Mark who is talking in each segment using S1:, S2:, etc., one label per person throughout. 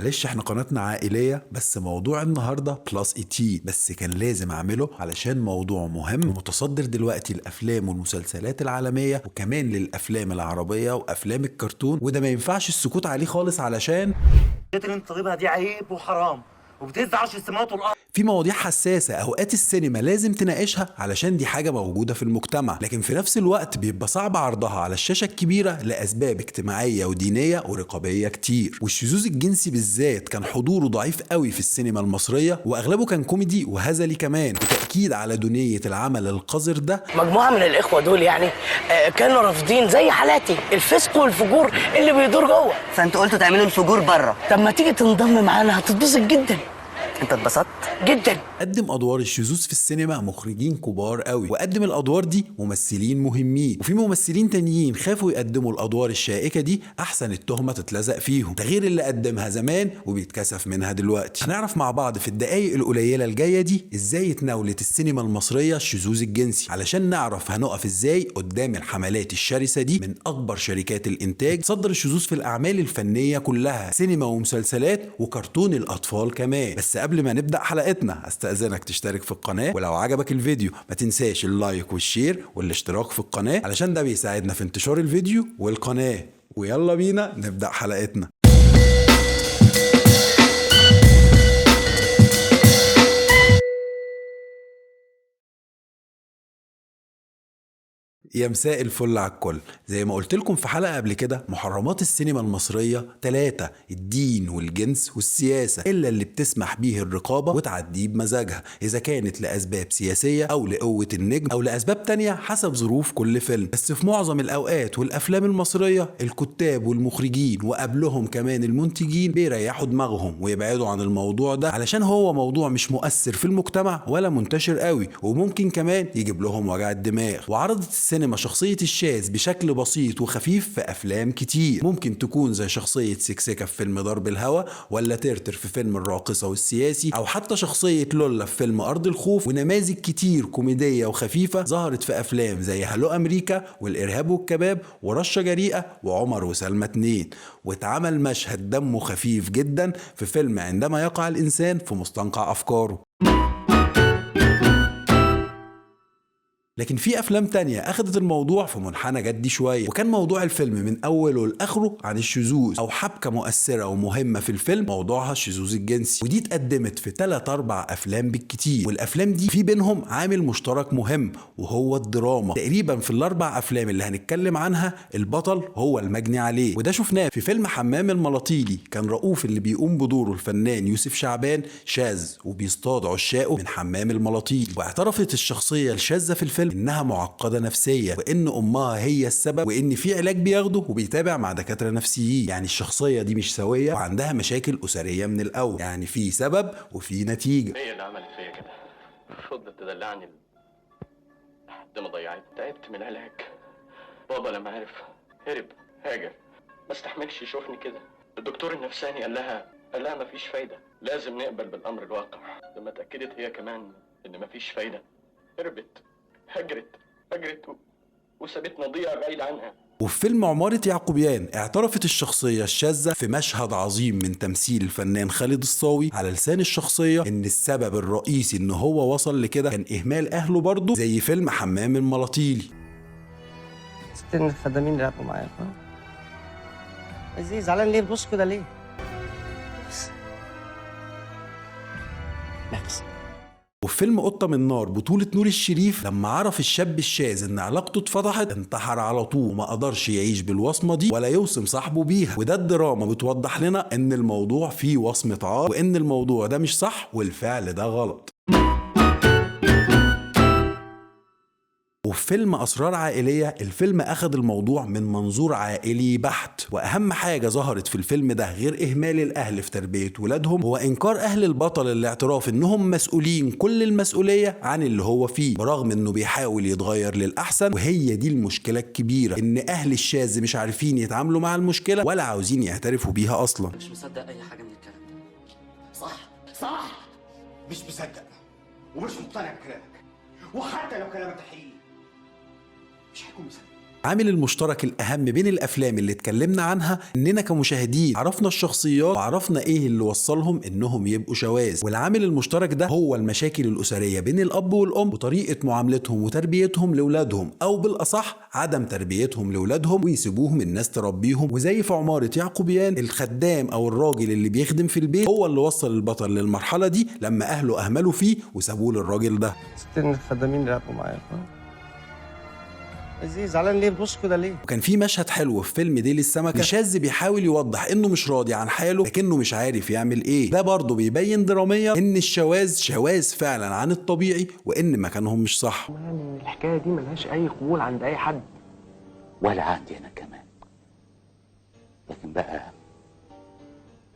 S1: معلش احنا قناتنا عائلية، بس موضوع النهاردة بلس 18، بس كان لازم اعمله علشان موضوع مهم متصدر دلوقتي الافلام والمسلسلات العالمية وكمان للافلام العربية وافلام الكرتون، وده ما ينفعش السكوت عليه خالص علشان
S2: اللي انت طالبها دي عيب وحرام وبتهز عرش السماوات والارض.
S1: في مواضيع حساسة أوقات السينما لازم تناقشها علشان دي حاجة موجودة في المجتمع، لكن في نفس الوقت بيبقى صعب عرضها على الشاشة الكبيرة لأسباب اجتماعية ودينية ورقابية كتير. والشذوذ الجنسي بالذات كان حضوره ضعيف قوي في السينما المصرية، وأغلبه كان كوميدي وهزلي كمان، بتأكيد على دونية العمل القذر ده.
S3: مجموعة من الإخوة دول يعني كانوا رافضين زي حالاتي الفسق والفجور اللي بيدور جوه،
S4: فانتوا قلتوا تعملوا الفجور بره.
S3: طب ما تيجي تنضم معانا هتتبسط جدا.
S4: انت اتبسطت
S3: جدا.
S1: قدم ادوار الشذوذ في السينما مخرجين كبار قوي، وقدم الادوار دي ممثلين مهمين، وفي ممثلين تانيين خافوا يقدموا الادوار الشائكه دي احسن التهمه تتلزق فيهم، ده غير اللي قدمها زمان وبيتكسف منها دلوقتي. هنعرف مع بعض في الدقايق القليله الجايه دي ازاي اتناولت السينما المصريه الشذوذ الجنسي، علشان نعرف هنقف ازاي قدام الحملات الشرسه دي من اكبر شركات الانتاج تصدر الشذوذ في الاعمال الفنيه كلها، سينما ومسلسلات وكرتون الاطفال كمان. بس قبل ما نبدا حلقتنا استأذنك تشترك في القناة، ولو عجبك الفيديو ما تنساش اللايك والشير والاشتراك في القناة علشان ده بيساعدنا في انتشار الفيديو والقناة. ويلا بينا نبدأ حلقتنا. يا مساء الفل على الكل. زي ما قلت لكم في حلقة قبل كده، محرمات السينما المصرية 3: الدين والجنس والسياسة، إلا اللي بتسمح بيه الرقابة وتعديه بمزاجها، إذا كانت لأسباب سياسية أو لقوة النجم أو لأسباب تانية حسب ظروف كل فيلم. بس في معظم الأوقات والأفلام المصرية الكتاب والمخرجين وقبلهم كمان المنتجين بيريحوا دماغهم ويبعدوا عن الموضوع ده، علشان هو موضوع مش مؤثر في المجتمع ولا منتشر قوي، وممكن كمان يجيب لهم وجع الدماغ. وعرضت السينما شخصية الشاذ بشكل بسيط وخفيف في أفلام كتير، ممكن تكون زي شخصية سكسكة في فيلم ضرب الهوى، ولا ترتر في فيلم الراقصة والسياسي، أو حتى شخصية لولا في فيلم أرض الخوف، ونماذج كتير كوميدية وخفيفة ظهرت في أفلام زي هلو أمريكا والإرهاب والكباب ورشة جريئة وعمر وسلمى 2. واتعمل مشهد دمه خفيف جدا في فيلم عندما يقع الإنسان في مستنقع أفكاره. لكن في افلام تانية اخدت الموضوع في منحنى جدي شوية، وكان موضوع الفيلم من اوله لاخره عن الشذوذ، او حبكة مؤثرة ومهمة في الفيلم موضوعها الشذوذ الجنسي، ودي اتقدمت في 3-4 افلام بالكتير. والافلام دي في بينهم عامل مشترك مهم وهو الدراما. تقريبا في الاربع افلام اللي هنتكلم عنها البطل هو المجني عليه، وده شفناه في فيلم حمام الملاطيلي، كان رؤوف اللي بيقوم بدوره الفنان يوسف شعبان شاذ وبيصطاد عشاقه من حمام الملاطيلي، واعترفت الشخصية الشاذة في الفيلم انها معقده نفسيا، وان امها هي السبب، وان في علاج بياخده وبيتابع مع دكاتره نفسيين. يعني الشخصيه دي مش سويه وعندها مشاكل اسريه من الاول، يعني في سبب وفي نتيجه.
S5: هي اللي عملت فيا كده، فضلت تدلعني لحد ما ضيعت. تعبت من العلاج. بابا لما عرف هرب هاجر، ما استحملش يشوفني كده. الدكتور النفساني قال لها مفيش فايده، لازم نقبل بالامر الواقع. لما اتاكدت هي كمان ان مفيش فايده هربت، هجرت وسابتنا نضيع بعيد عنها.
S1: وفي فيلم عمارة يعقوبيان اعترفت الشخصية الشاذة في مشهد عظيم من تمثيل الفنان خالد الصاوي على لسان الشخصية ان السبب الرئيسي ان هو وصل لكده كان اهمال اهله، برضه زي فيلم حمام الملاطيلي.
S3: ست ان الخدامين لعبوا معايا. ازاي زعلان ليه؟ بتبص كده ليه؟ نفس.
S1: وفي فيلم قطة من نار بطولة نور الشريف، لما عرف الشاب الشاذ ان علاقته اتفضحت انتحر على طول، وما قدرش يعيش بالوصمة دي ولا يوصم صاحبه بيها. وده الدراما بتوضح لنا ان الموضوع فيه وصمة عار، وان الموضوع ده مش صح والفعل ده غلط. وفي فيلم أسرار عائلية الفيلم أخذ الموضوع من منظور عائلي بحت، وأهم حاجة ظهرت في الفيلم ده غير إهمال الأهل في تربية ولادهم هو إنكار أهل البطل الاعتراف إنهم مسؤولين كل المسؤولية عن اللي هو فيه، برغم إنه بيحاول يتغير للأحسن. وهي دي المشكلة الكبيرة، إن أهل الشاذ مش عارفين يتعاملوا مع المشكلة ولا عاوزين يعترفوا بيها أصلا.
S6: مش مصدق أي حاجة من الكلام ده.
S2: صح مش مصدق ومش مقتنع بكلامك، وحتى لو كلامك حقيقي مش هيكون مصدق.
S1: عامل المشترك الاهم بين الافلام اللي اتكلمنا عنها اننا كمشاهدين عرفنا الشخصيات وعرفنا ايه اللي وصلهم انهم يبقوا شواذ، والعامل المشترك ده هو المشاكل الاسريه بين الاب والام وطريقه معاملتهم وتربيتهم لاولادهم، او بالاصح عدم تربيتهم لاولادهم ويسيبوهم الناس تربيهم. وزي في عماره يعقوبيان، الخدام او الراجل اللي بيخدم في البيت هو اللي وصل البطل للمرحله دي لما اهله اهملوا فيه وسابوه للراجل ده.
S7: ستين الخدامين اللي قعدوا معايا ازاي زعلان ليه؟ بتبص كده ليه؟
S1: وكان في مشهد حلو في فيلم ديل السمكه شاذ بيحاول يوضح انه مش راضي عن حاله لكنه مش عارف يعمل ايه. ده برضه بيبين دراميا ان الشواذ شواذ فعلا عن الطبيعي وان مكانهم مش صح.
S8: يعني الحكايه دي ملهاش اي قبول عند اي حد
S9: ولا عندي انا كمان. لكن بقى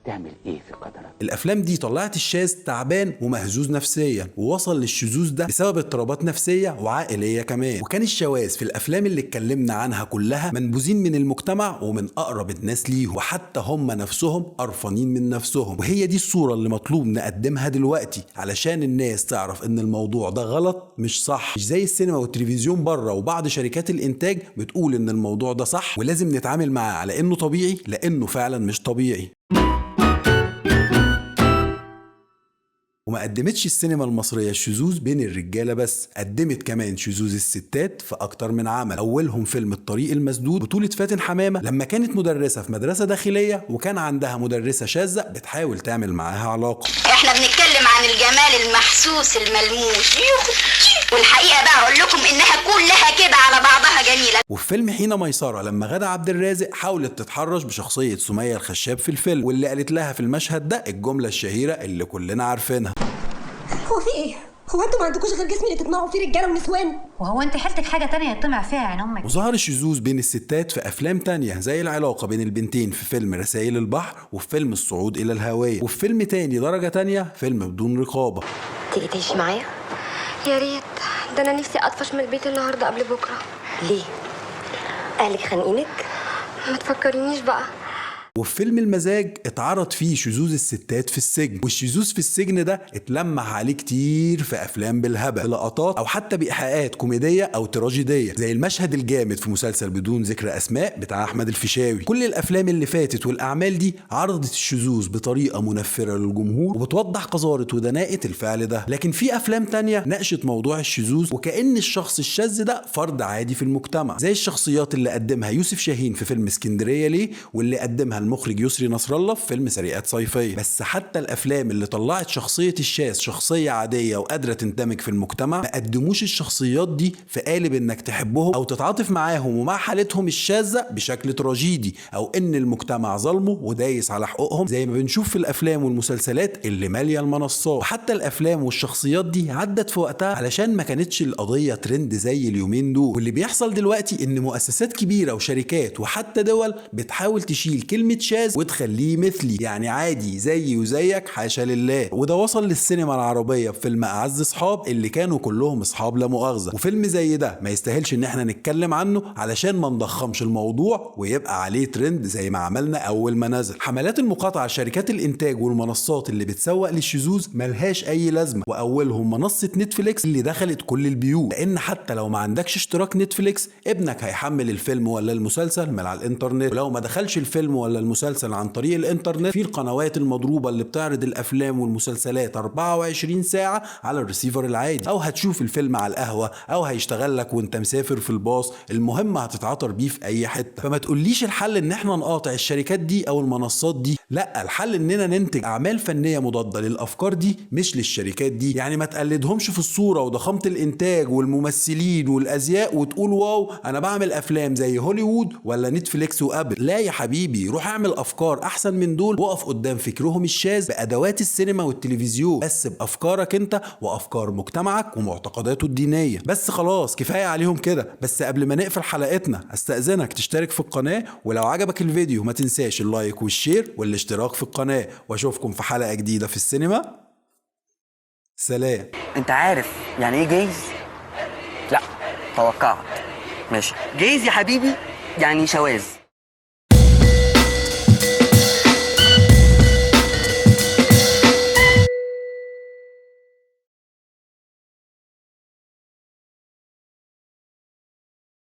S9: تعمل ايه في قدرك؟
S1: الافلام دي طلعت الشاذ تعبان ومهزوز نفسيا، ووصل للشذوذ ده بسبب اضطرابات نفسيه وعائليه كمان. وكان الشواذ في الافلام اللي اتكلمنا عنها كلها منبوذين من المجتمع ومن اقرب الناس ليهم، وحتى هم نفسهم قرفانين من نفسهم. وهي دي الصوره اللي مطلوب نقدمها دلوقتي علشان الناس تعرف ان الموضوع ده غلط مش صح، مش زي السينما والتلفزيون بره وبعض شركات الانتاج بتقول ان الموضوع ده صح ولازم نتعامل معاه على انه طبيعي، لانه فعلا مش طبيعي. وما قدمتش السينما المصرية الشذوذ بين الرجالة بس، قدمت كمان شذوذ الستات في أكتر من عمل. أولهم فيلم الطريق المسدود بطولة فاتن حمامة لما كانت مدرسة في مدرسة داخلية وكان عندها مدرسة شاذة بتحاول تعمل معاها علاقة.
S10: احنا بنتكلم عن الجمال المحسوس الملموس، والحقيقة بقى أقول لكم إنها كلها كده على بعضها جميلة.
S1: وفي فيلم حين ميسرة لما غادة عبد الرازق حاولت تتحرش بشخصية سمية الخشاب في الفيلم، واللي قالت لها في المشهد ده الجملة الشهيرة اللي كلنا عارفينها:
S11: هو في ايه؟ هو انتوا ما عندكوش غير جسم اللي تطمعوا فيه رجاله ونسوان؟
S12: وهو انت حيلتك حاجه تانية يطمع فيها عين امك؟
S1: وظهر الشذوذ بين الستات في افلام تانية زي العلاقه بين البنتين في فيلم رسائل البحر، وفي فيلم الصعود الى الهوية، وفي فيلم تاني درجه تانية فيلم بدون رقابه.
S13: تيجي تعيش معايا؟ يا ريت، ده انا نفسي اطفش من البيت النهارده قبل بكره.
S11: ليه؟
S13: اهلك خانقينك؟ ما تفكرنيش بقى.
S1: وفي فيلم المزاج اتعرض فيه شذوذ الستات في السجن، والشذوذ في السجن ده اتلمح عليه كتير في افلام بالهبل، بلقطات او حتى بايحاءات كوميديه او تراجيديه زي المشهد الجامد في مسلسل بدون ذكر اسماء بتاع احمد الفيشاوي. كل الافلام اللي فاتت والاعمال دي عرضت الشذوذ بطريقه منفره للجمهور وبتوضح قذاره ودناءه الفعل ده، لكن في افلام تانية ناقشت موضوع الشذوذ وكأن الشخص الشاذ ده فرد عادي في المجتمع، زي الشخصيات اللي قدمها يوسف شاهين في فيلم اسكندريه ليه، واللي قدمها المخرج يسري نصر الله في فيلم سرقات صيفيه. بس حتى الافلام اللي طلعت شخصيه الشاذ شخصيه عاديه وقادره تندمج في المجتمع ما قدموش الشخصيات دي في قالب انك تحبهم او تتعاطف معاهم ومع حالتهم الشاذه بشكل تراجيدي، او ان المجتمع ظلمه ودايس على حقوقهم زي ما بنشوف في الافلام والمسلسلات اللي ماليه المنصات. وحتى الافلام والشخصيات دي عدت في وقتها علشان ما كانتش القضيه ترند زي اليومين دول. واللي بيحصل دلوقتي ان مؤسسات كبيره وشركات وحتى دول بتحاول تشيل كلمه شاذ وتخليه مثلي، يعني عادي زيي وزيك حاشا لله. وده وصل للسينما العربيه بفيلم اعز اصحاب اللي كانوا كلهم اصحاب لا مؤاخذه. وفيلم زي ده ما يستاهلش ان احنا نتكلم عنه علشان ما نضخمش الموضوع ويبقى عليه ترند زي ما عملنا اول ما نزل. حملات المقاطعه شركات الانتاج والمنصات اللي بتسوق للشذوذ ملهاش اي لازمه، واولهم منصه نتفليكس اللي دخلت كل البيوت، لان حتى لو ما عندكش اشتراك نتفليكس ابنك هيحمل الفيلم ولا المسلسل من على الانترنت، ولو ما دخلش الفيلم ولا المسلسل عن طريق الانترنت في القنوات المضروبه اللي بتعرض الافلام والمسلسلات 24 ساعه على الريسيفر العادي، او هتشوف الفيلم على القهوه او هيشتغل لك وانت مسافر في الباص، المهم هتتعاطر بيه في اي حته. فما تقوليش الحل ان احنا نقاطع الشركات دي او المنصات دي، لا، الحل اننا ننتج اعمال فنيه مضاده للافكار دي مش للشركات دي. يعني ما تقلدهمش في الصوره وضخامه الانتاج والممثلين والازياء وتقول واو انا بعمل افلام زي هوليوود ولا نتفليكس وابل. لا يا حبيبي، روح اعمل افكار احسن من دول، وقف قدام فكرهم الشاذ بادوات السينما والتلفزيون، بس بافكارك انت وافكار مجتمعك ومعتقداته الدينيه. بس خلاص كفايه عليهم كده. بس قبل ما نقفل حلقتنا استاذنك تشترك في القناه، ولو عجبك الفيديو ما تنساش اللايك والشير والاشتراك في القناه، واشوفكم في حلقه جديده في السينما. سلام.
S4: انت عارف يعني ايه جايز؟ لا توقعت. ماشي، جايز يا حبيبي يعني شواذ.